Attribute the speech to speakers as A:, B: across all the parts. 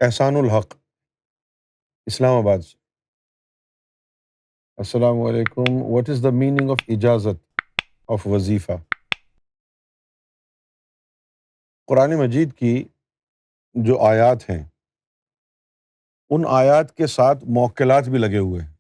A: احسان الحق، اسلام آباد سے۔ السلام علیکم۔ What is the meaning of اجازت آف وظیفہ؟ قرآن مجید کی جو آیات ہیں ان آیات کے ساتھ موکلات بھی لگے ہوئے ہیں۔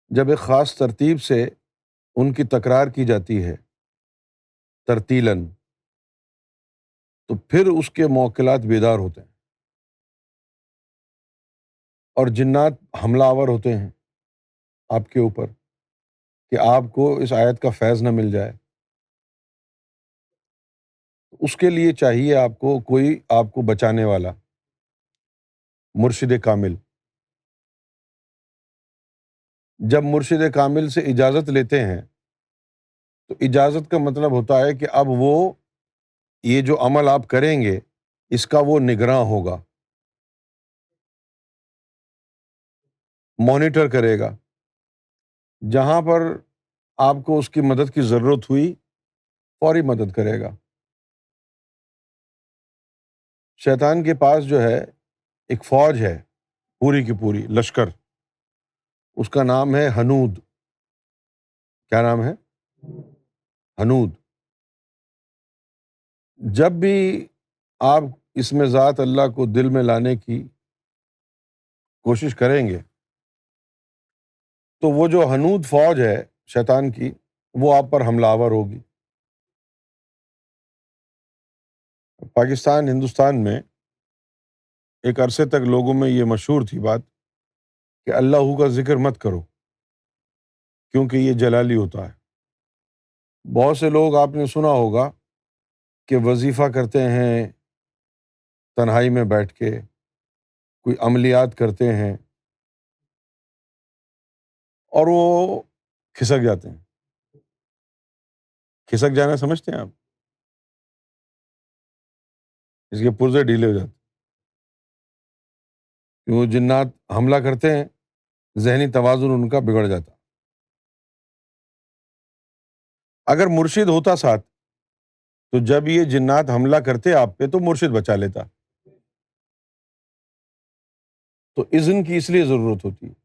A: جب ایک خاص ترتیب سے ان کی تکرار کی جاتی ہے ترتیلاً، تو پھر اس کے موکلات بیدار ہوتے ہیں اور جنات حملہ آور ہوتے ہیں آپ کے اوپر کہ آپ کو اس آیت کا فیض نہ مل جائے۔ اس کے لیے چاہیے آپ کو کوئی آپ کو بچانے والا، مرشد کامل۔ جب مرشد کامل سے اجازت لیتے ہیں تو اجازت کا مطلب ہوتا ہے کہ اب وہ یہ جو عمل آپ کریں گے اس کا وہ نگراں ہوگا، مانیٹر کرے گا۔ جہاں پر آپ کو اس کی مدد کی ضرورت ہوئی فوری مدد کرے گا۔ شیطان کے پاس جو ہے ایک فوج ہے، پوری کی پوری لشکر، اس کا نام ہے ہنود۔ کیا نام ہے؟ ہنود۔ جب بھی آپ اس میں ذات اللہ کو دل میں لانے کی کوشش کریں گے تو وہ جو ہنود فوج ہے شیطان کی، وہ آپ پر حملہ آور ہوگی۔ پاکستان، ہندوستان میں ایک عرصے تک لوگوں میں یہ مشہور تھی بات کہ اللہ کا ذکر مت کرو کیونکہ یہ جلالی ہوتا ہے۔ بہت سے لوگ آپ نے سنا ہوگا کہ وظیفہ کرتے ہیں تنہائی میں بیٹھ کے، کوئی عملیات کرتے ہیں اور وہ کھسک جاتے ہیں۔ کھسک جانا سمجھتے ہیں آپ؟ اس کے پرزے ڈھیلے ہو جاتے ہیں، وہ جنات حملہ کرتے ہیں، ذہنی توازن ان کا بگڑ جاتا۔ اگر مرشد ہوتا ساتھ تو جب یہ جنات حملہ کرتے آپ پہ تو مرشد بچا لیتا۔ تو اذن کی اس لیے ضرورت ہوتی ہے۔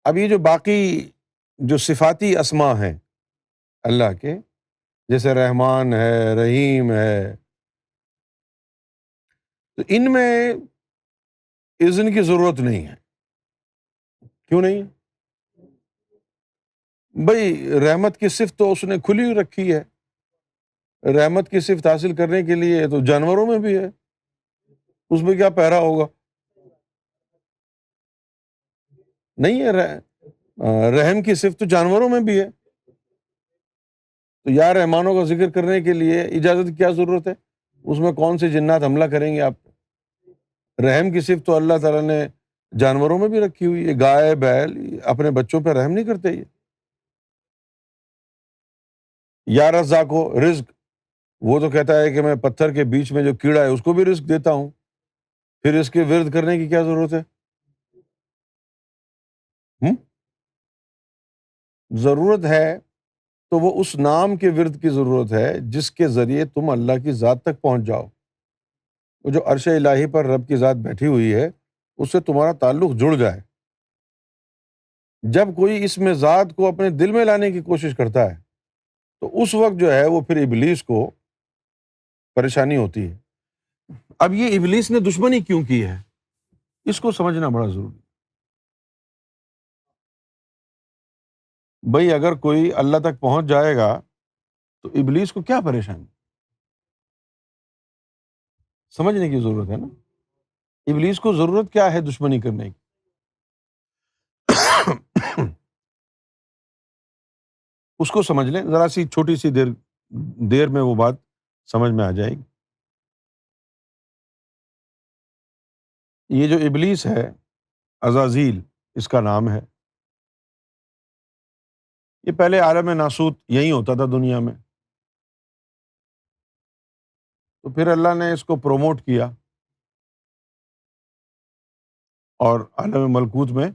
A: اب یہ جو باقی جو صفاتی اسماء ہیں اللہ کے، جیسے رحمان ہے، رحیم ہے، تو ان میں اذن کی ضرورت نہیں ہے۔ کیوں نہیں؟ بھئی رحمت کی صفت تو اس نے کھلی ہوئی رکھی ہے۔ رحمت کی صفت حاصل کرنے کے لیے تو جانوروں میں بھی ہے، اس میں کیا پہرا ہوگا؟ نہیں ہے رحم کی صفت تو جانوروں میں بھی ہے۔ تو یا رحمانوں کا ذکر کرنے کے لیے اجازت کی کیا ضرورت ہے؟ اس میں کون سے جنات حملہ کریں گے آپ پہ؟ رحم کی صفت تو اللہ تعالیٰ نے جانوروں میں بھی رکھی ہوئی ہے۔ گائے بیل اپنے بچوں پہ رحم نہیں کرتے یہ۔ یا رزاق ہو، رزق، وہ تو کہتا ہے کہ میں پتھر کے بیچ میں جو کیڑا ہے اس کو بھی رزق دیتا ہوں، پھر اس کے ورد کرنے کی کیا ضرورت ہے؟ ہم؟ ضرورت ہے تو وہ اس نام کے ورد کی ضرورت ہے جس کے ذریعے تم اللہ کی ذات تک پہنچ جاؤ۔ وہ جو عرش الہی پر رب کی ذات بیٹھی ہوئی ہے اس سے تمہارا تعلق جڑ جائے۔ جب کوئی اس میں ذات کو اپنے دل میں لانے کی کوشش کرتا ہے تو اس وقت جو ہے وہ پھر ابلیس کو پریشانی ہوتی ہے۔ اب یہ ابلیس نے دشمنی کیوں کی ہے اس کو سمجھنا بڑا ضروری ہے۔ بھئی اگر کوئی اللہ تک پہنچ جائے گا تو ابلیس کو کیا پریشانی؟ سمجھنے کی ضرورت ہے نا۔ ابلیس کو ضرورت کیا ہے دشمنی کرنے کی؟ اس کو سمجھ لیں، ذرا سی چھوٹی سی دیر میں وہ بات سمجھ میں آ جائے گی۔ یہ جو ابلیس ہے، عزازیل اس کا نام ہے، یہ پہلے عالم ناسوت یہی ہوتا تھا دنیا میں، تو پھر اللہ نے اس کو پروموٹ کیا اور عالم ملکوت میں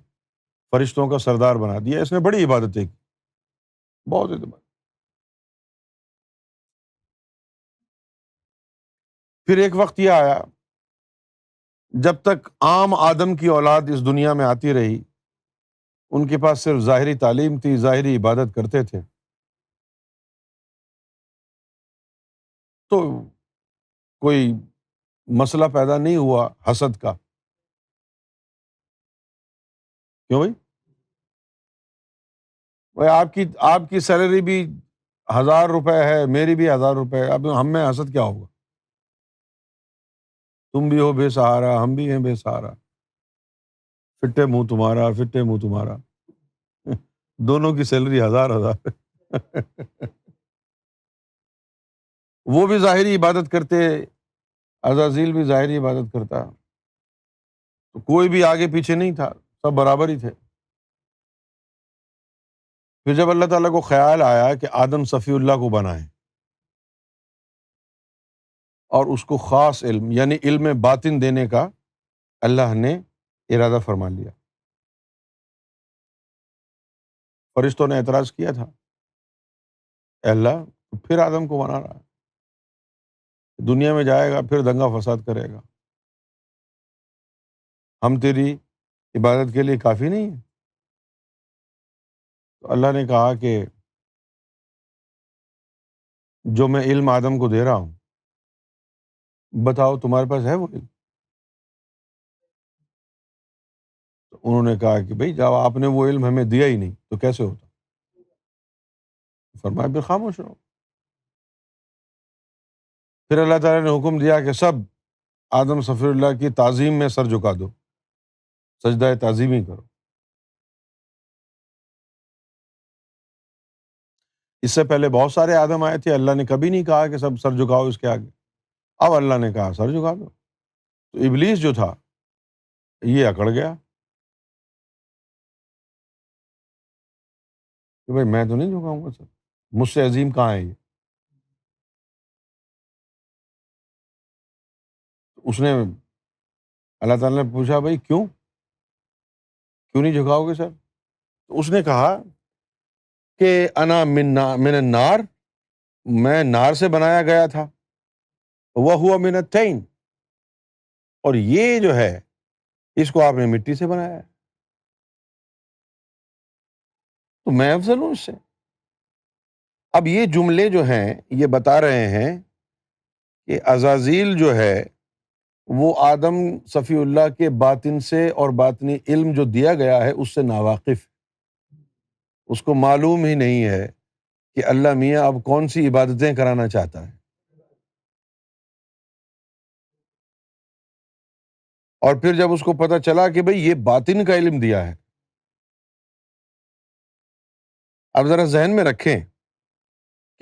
A: فرشتوں کا سردار بنا دیا۔ اس نے بڑی عبادتیں کی، بہت عبادت۔ پھر ایک وقت یہ آیا جب تک عام آدم کی اولاد اس دنیا میں آتی رہی، ان کے پاس صرف ظاہری تعلیم تھی، ظاہری عبادت کرتے تھے، تو کوئی مسئلہ پیدا نہیں ہوا حسد کا. کیوں بھائی؟ بھائی آپ کی سیلری بھی 1,000 روپے ہے، میری بھی 1,000 روپے ہے، اب ہم میں حسد کیا ہوگا؟ تم بھی ہو بے سہارا، ہم بھی ہیں بے سہارا، فٹے منہ تمہارا، فٹے منہ تمہارا. دونوں کی سیلری 1,000 وہ بھی ظاہری عبادت کرتے، عزازیل بھی ظاہری عبادت کرتا، تو کوئی بھی آگے پیچھے نہیں تھا، سب برابر ہی تھے. پھر جب اللہ تعالیٰ کو خیال آیا کہ آدم صفی اللہ کو بنائیں اور اس کو خاص علم یعنی علم باطن دینے کا اللہ نے ارادہ فرما لیا. فرشتوں نے اعتراض کیا تھا، اے اللہ تو پھر آدم کو بنا رہا ہے، دنیا میں جائے گا پھر دنگا فساد کرے گا، ہم تیری عبادت کے لیے کافی نہیں ہیں؟ تو اللہ نے کہا کہ جو میں علم آدم کو دے رہا ہوں، بتاؤ تمہارے پاس ہے وہ علم؟ تو انہوں نے کہا کہ بھئی جب آپ نے وہ علم ہمیں دیا ہی نہیں تو کیسے ہوتا؟ فرمایا پھر خاموش رہو. پھر اللہ تعالیٰ نے حکم دیا کہ سب آدم صفی اللہ کی تعظیم میں سر جھکا دو، سجدہ تعظیمی کرو. اس سے پہلے بہت سارے آدم آئے تھے، اللہ نے کبھی نہیں کہا کہ سب سر جھکاؤ اس کے آگے. اب اللہ نے کہا سر جھکا دو. تو ابلیس جو تھا یہ اکڑ گیا کہ بھائی میں تو نہیں جھکاؤں گا سر، مجھ سے عظیم کہاں ہے یہ. اس نے اللہ تعالیٰ نے پوچھا بھائی کیوں نہیں جھکاؤ گے سر؟ تو اس نے کہا کہ انا من النار، میں نار سے بنایا گیا تھا، وہو من الطین، اور یہ جو ہے اس کو آپ نے مٹی سے بنایا ہے، تو میں افضل ہوں اس سے. اب یہ جملے جو ہیں یہ بتا رہے ہیں کہ عزازیل جو ہے وہ آدم صفی اللہ کے باطن سے اور باطنی علم جو دیا گیا ہے اس سے ناواقف، اس کو معلوم ہی نہیں ہے کہ اللہ میاں اب کون سی عبادتیں کرانا چاہتا ہے. اور پھر جب اس کو پتہ چلا کہ بھئی یہ باطن کا علم دیا ہے، اب ذرا ذہن میں رکھیں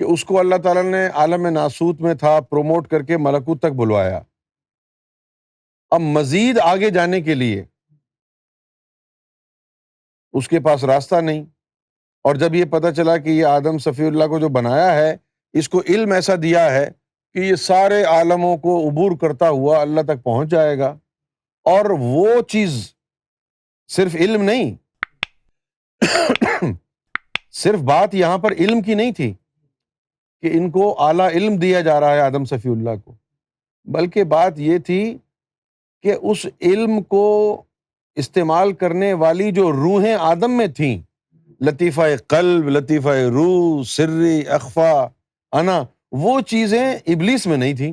A: کہ اس کو اللہ تعالیٰ نے عالم ناسوت میں تھا، پروموٹ کر کے ملکوت تک بلوایا. اب مزید آگے جانے کے لیے اس کے پاس راستہ نہیں، اور جب یہ پتہ چلا کہ یہ آدم صفی اللہ کو جو بنایا ہے اس کو علم ایسا دیا ہے کہ یہ سارے عالموں کو عبور کرتا ہوا اللہ تک پہنچ جائے گا، اور وہ چیز صرف علم نہیں، صرف بات یہاں پر علم کی نہیں تھی کہ ان کو اعلیٰ علم دیا جا رہا ہے آدم صفی اللہ کو، بلکہ بات یہ تھی کہ اس علم کو استعمال کرنے والی جو روحیں آدم میں تھیں، لطیفہ قلب، لطیفہ روح، سری اخفا، انا، وہ چیزیں ابلیس میں نہیں تھیں.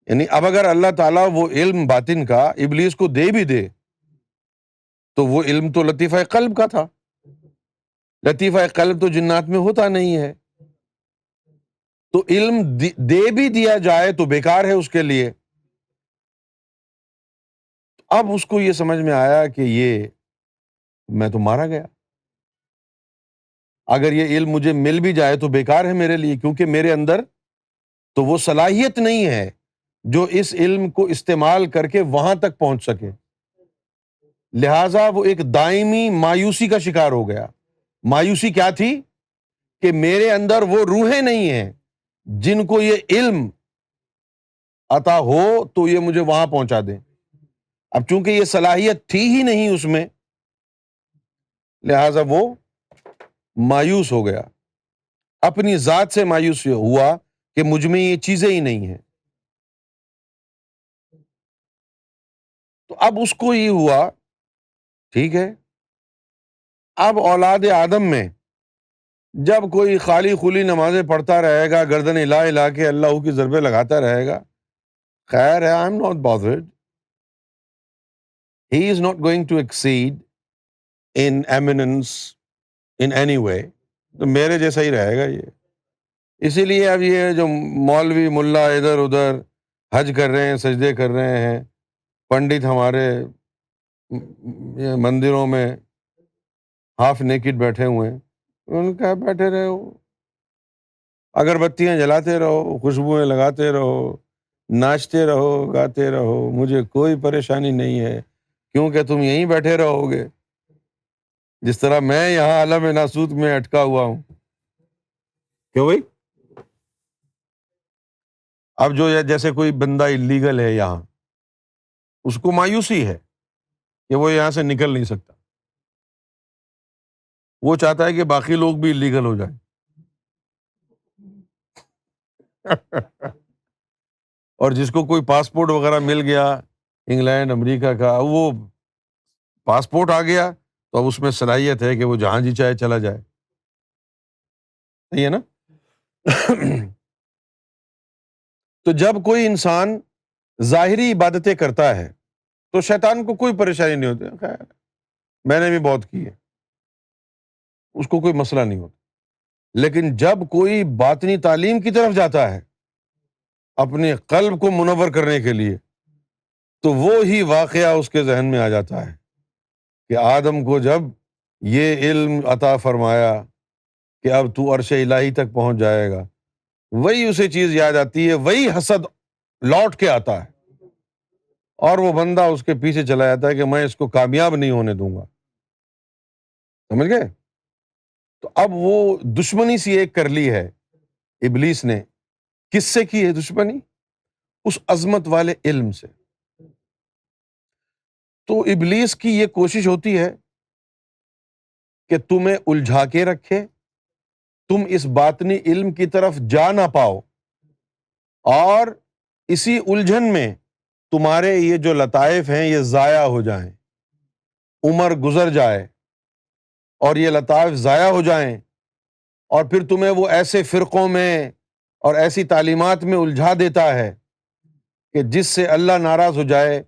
A: یعنی اب اگر اللہ تعالیٰ وہ علم باطن کا ابلیس کو دے بھی دے تو وہ علم تو لطیفہ قلب کا تھا، لطیفہ قلب تو جنات میں ہوتا نہیں ہے، تو علم دے بھی دیا جائے تو بیکار ہے اس کے لیے. اب اس کو یہ سمجھ میں آیا کہ یہ میں تو مارا گیا، اگر یہ علم مجھے مل بھی جائے تو بیکار ہے میرے لیے، کیونکہ میرے اندر تو وہ صلاحیت نہیں ہے جو اس علم کو استعمال کر کے وہاں تک پہنچ سکے. لہٰذا وہ ایک دائمی مایوسی کا شکار ہو گیا. مایوسی کیا تھی کہ میرے اندر وہ روحیں نہیں ہیں جن کو یہ علم عطا ہو تو یہ مجھے وہاں پہنچا دیں. اب چونکہ یہ صلاحیت تھی ہی نہیں اس میں، لہٰذا وہ مایوس ہو گیا. اپنی ذات سے مایوس ہوا کہ مجھ میں یہ چیزیں ہی نہیں ہیں. تو اب اس کو یہ ہوا، ٹھیک ہے، اب اولاد آدم میں جب کوئی خالی خلی نمازیں پڑھتا رہے گا، گردن ہلا ہلا کے اللہ کی ضربیں لگاتا رہے گا، خیر ہے، I am not bothered. He is not going to exceed in eminence in any way. تو میرے جیسا ہی رہے گا یہ. اسی لیے اب یہ جو مولوی ملا ادھر ادھر حج کر رہے ہیں، سجدے کر رہے ہیں، پنڈت ہمارے یہ مندروں میں ہاف نیکڈ بیٹھے ہوئے ہیں، ان کا بیٹھے رہے ہو، اگربتیاں جلاتے رہو، خوشبوئیں لگاتے رہو، ناچتے رہو، گاتے رہو، مجھے کوئی پریشانی نہیں ہے، کیونکہ تم یہیں بیٹھے رہو گے جس طرح میں یہاں عالم ناسوت میں اٹکا ہوا ہوں. کیوں بھائی؟ اب جو جیسے کوئی بندہ اللیگل ہے یہاں، اس کو مایوسی ہے کہ وہ یہاں سے نکل نہیں سکتا، وہ چاہتا ہے کہ باقی لوگ بھی اللیگل ہو جائیں. اور جس کو کوئی پاسپورٹ وغیرہ مل گیا انگلینڈ امریکہ کا، وہ پاسپورٹ آ گیا تو اب اس میں صلاحیت ہے کہ وہ جہاں جی چاہے چلا جائے. صحیح ہے نا؟ تو جب کوئی انسان ظاہری عبادتیں کرتا ہے تو شیطان کو کوئی پریشانی نہیں ہوتی، خیر میں نے بھی بہت کی ہے، اس کو کوئی مسئلہ نہیں ہوتا. لیکن جب کوئی باطنی تعلیم کی طرف جاتا ہے اپنے قلب کو منور کرنے کے لیے، تو وہ ہی واقعہ اس کے ذہن میں آ جاتا ہے کہ آدم کو جب یہ علم عطا فرمایا کہ اب تو عرش الہی تک پہنچ جائے گا، وہی اسے چیز یاد آتی ہے، وہی حسد لوٹ کے آتا ہے اور وہ بندہ اس کے پیچھے چلا جاتا ہے کہ میں اس کو کامیاب نہیں ہونے دوں گا. سمجھ گئے؟ تو اب وہ دشمنی سی ایک کر لی ہے ابلیس نے. کس سے کی ہے دشمنی؟ اس عظمت والے علم سے. تو ابلیس کی یہ کوشش ہوتی ہے کہ تمہیں الجھا کے رکھے، تم اس باطنی علم کی طرف جا نہ پاؤ، اور اسی الجھن میں تمہارے یہ جو لطائف ہیں یہ ضائع ہو جائیں، عمر گزر جائے اور یہ لطائف ضائع ہو جائیں، اور پھر تمہیں وہ ایسے فرقوں میں اور ایسی تعلیمات میں الجھا دیتا ہے کہ جس سے اللہ ناراض ہو جائے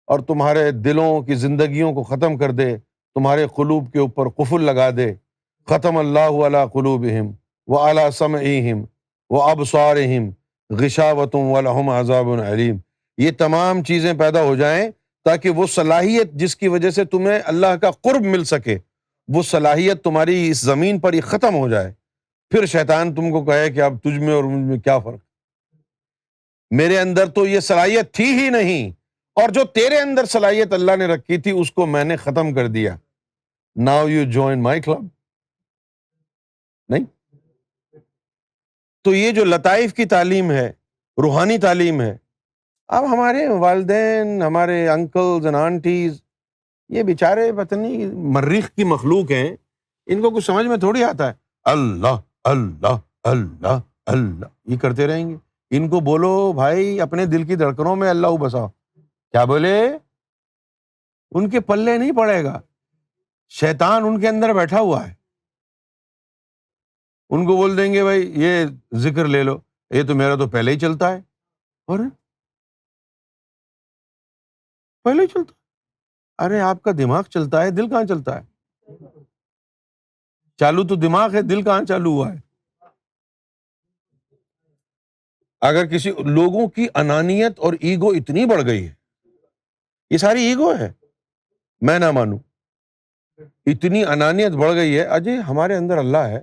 A: اور تمہارے دلوں کی زندگیوں کو ختم کر دے، تمہارے قلوب کے اوپر قفل لگا دے. ختم اللہ علی قلوبہم وعلی سمعہم وابصارہم غشاوۃ ولہم عذاب علیم. یہ تمام چیزیں پیدا ہو جائیں تاکہ وہ صلاحیت جس کی وجہ سے تمہیں اللہ کا قرب مل سکے، وہ صلاحیت تمہاری اس زمین پر ہی ختم ہو جائے. پھر شیطان تم کو کہے کہ اب تجھ میں اور مجھ میں کیا فرق، میرے اندر تو یہ صلاحیت تھی ہی نہیں، اور جو تیرے اندر صلاحیت اللہ نے رکھی تھی اس کو میں نے ختم کر دیا. Now you join my club. نہیں. تو یہ جو لطائف کی تعلیم ہے، روحانی تعلیم ہے، اب ہمارے والدین، ہمارے انکلز اینڈ آنٹیز، یہ بیچارے پتہ نہیں مریخ کی مخلوق ہیں، ان کو کچھ سمجھ میں تھوڑی آتا ہے. اللہ اللہ اللہ اللہ یہ کرتے رہیں گے. ان کو بولو بھائی اپنے دل کی دھڑکنوں میں اللہ بساؤ. کیا بولے؟ ان کے پلے نہیں پڑے گا، شیطان ان کے اندر بیٹھا ہوا ہے. ان کو بول دیں گے بھائی یہ ذکر لے لو، یہ تو میرا تو پہلے ہی چلتا ہے. اور پہلے ہی چلتا ہے؟ ارے آپ کا دماغ چلتا ہے، دل کہاں چلتا ہے؟ چالو تو دماغ ہے، دل کہاں چالو ہوا ہے؟ اگر کسی لوگوں کی انانیت اور ایگو اتنی بڑھ گئی ہے، یہ ساری ایگو ہے، میں نہ مانوں، اتنی انانیت بڑھ گئی ہے. اجے ہمارے اندر اللہ ہے،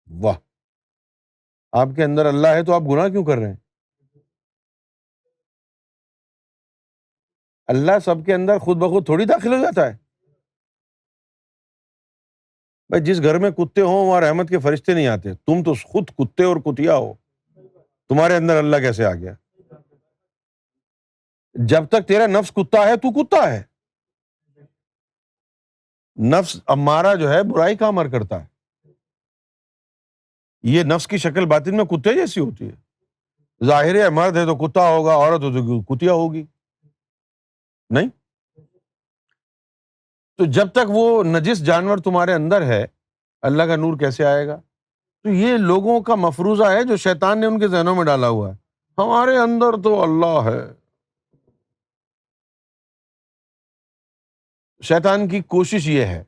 A: واہ، آپ کے اندر اللہ ہے تو آپ گناہ کیوں کر رہے ہیں؟ اللہ سب کے اندر خود بخود تھوڑی داخل ہو جاتا ہے. بھائی جس گھر میں کتے ہوں وہاں رحمت کے فرشتے نہیں آتے. تم تو خود کتے اور کتیا ہو، تمہارے اندر اللہ کیسے آ گیا؟ جب تک تیرا نفس کتا ہے تو کتا ہے. نفس امارہ جو ہے برائی کا امر کرتا ہے. یہ نفس کی شکل باطن میں کتے جیسی ہوتی ہے. ظاہر ہے مرد ہے تو کتا ہوگا، عورت ہو تو کتیا ہوگی. نہیں، تو جب تک وہ نجس جانور تمہارے اندر ہے اللہ کا نور کیسے آئے گا؟ تو یہ لوگوں کا مفروضہ ہے جو شیطان نے ان کے ذہنوں میں ڈالا ہوا ہے. ہمارے اندر تو اللہ ہے. شیطان کی کوشش یہ ہے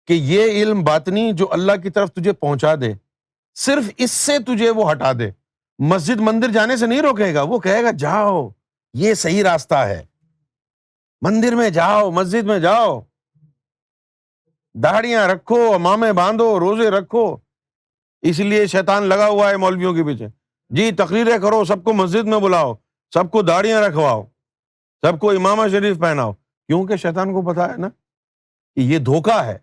A: کہ یہ علم باطنی جو اللہ کی طرف تجھے پہنچا دے، صرف اس سے تجھے وہ ہٹا دے. مسجد مندر جانے سے نہیں روکے گا، وہ کہے گا جاؤ، یہ صحیح راستہ ہے، مندر میں جاؤ، مسجد میں جاؤ، داڑیاں رکھو، امامے باندھو، روزے رکھو. اس لیے شیطان لگا ہوا ہے مولویوں کے پیچھے. جی تقریریں کرو، سب کو مسجد میں بلاؤ، سب کو داڑیاں رکھواؤ، سب کو امامہ شریف پہناؤ. کیونکہ شیطان کو پتا ہے نا کہ یہ دھوکہ ہے.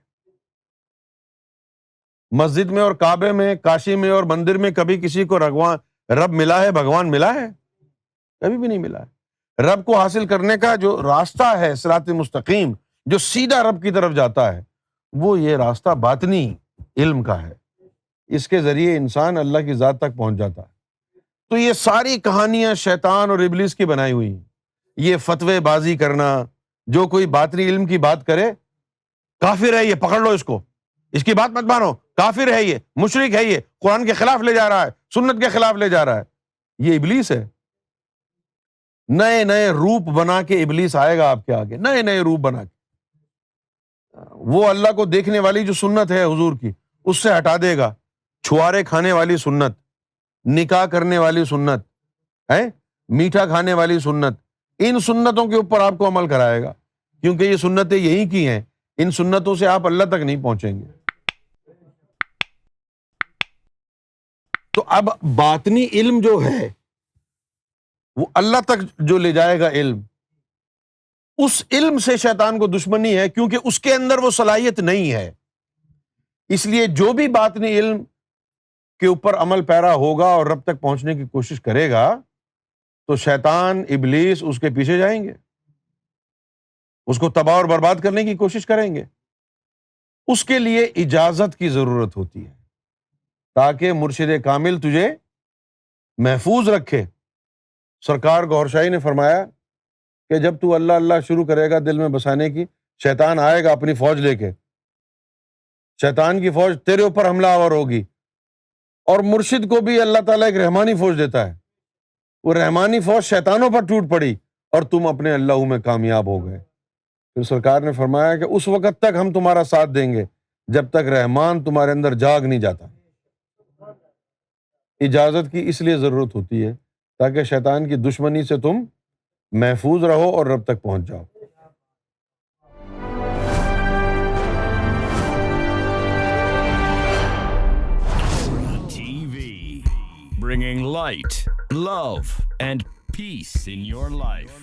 A: مسجد میں اور کعبے میں، کاشی میں اور مندر میں کبھی کسی کو رب ملا ہے، بھگوان ملا ہے؟ کبھی بھی نہیں ملا ہے. رب کو حاصل کرنے کا جو راستہ ہے صراط مستقیم، جو سیدھا رب کی طرف جاتا ہے، وہ یہ راستہ باطنی علم کا ہے. اس کے ذریعے انسان اللہ کی ذات تک پہنچ جاتا ہے. تو یہ ساری کہانیاں شیطان اور ابلیس کی بنائی ہوئی ہیں. یہ فتوے بازی کرنا، جو کوئی باطنی علم کی بات کرے کافر ہے، یہ پکڑ لو اس کو، اس کی بات مت مانو، کافر ہے، یہ مشرک ہے، یہ قرآن کے خلاف لے جا رہا ہے، سنت کے خلاف لے جا رہا ہے. یہ ابلیس ہے. نئے نئے روپ بنا کے ابلیس آئے گا آپ کے آگے، نئے نئے روپ بنا کے. وہ اللہ کو دیکھنے والی جو سنت ہے حضور کی، اس سے ہٹا دے گا. چھوارے کھانے والی سنت، نکاح کرنے والی سنت ہے، میٹھا کھانے والی سنت، ان سنتوں کے اوپر آپ کو عمل کرائے گا، کیونکہ یہ سنتیں یہی کی ہیں. ان سنتوں سے آپ اللہ تک نہیں پہنچیں گے. تو اب باطنی علم جو ہے وہ اللہ تک جو لے جائے گا علم، اس علم سے شیطان کو دشمنی ہے، کیونکہ اس کے اندر وہ صلاحیت نہیں ہے. اس لیے جو بھی باطنی علم کے اوپر عمل پیرا ہوگا اور رب تک پہنچنے کی کوشش کرے گا تو شیطان، ابلیس اس کے پیچھے جائیں گے، اس کو تباہ اور برباد کرنے کی کوشش کریں گے. اس کے لیے اجازت کی ضرورت ہوتی ہے تاکہ مرشد کامل تجھے محفوظ رکھے. سرکار گوھر شاہی نے فرمایا کہ جب تو اللہ اللہ شروع کرے گا دل میں بسانے کی، شیطان آئے گا اپنی فوج لے کے، شیطان کی فوج تیرے اوپر حملہ آور ہوگی. اور مرشد کو بھی اللہ تعالیٰ ایک رحمانی فوج دیتا ہے، وہ رحمانی فوج شیطانوں پر ٹوٹ پڑی اور تم اپنے اللہ میں کامیاب ہو گئے. پھر سرکار نے فرمایا کہ اس وقت تک ہم تمہارا ساتھ دیں گے جب تک رحمان تمہارے اندر جاگ نہیں جاتا. اجازت کی اس لیے ضرورت ہوتی ہے تاکہ شیطان کی دشمنی سے تم محفوظ رہو اور رب تک پہنچ جاؤ.
B: TV, bringing light, love, and peace in your life.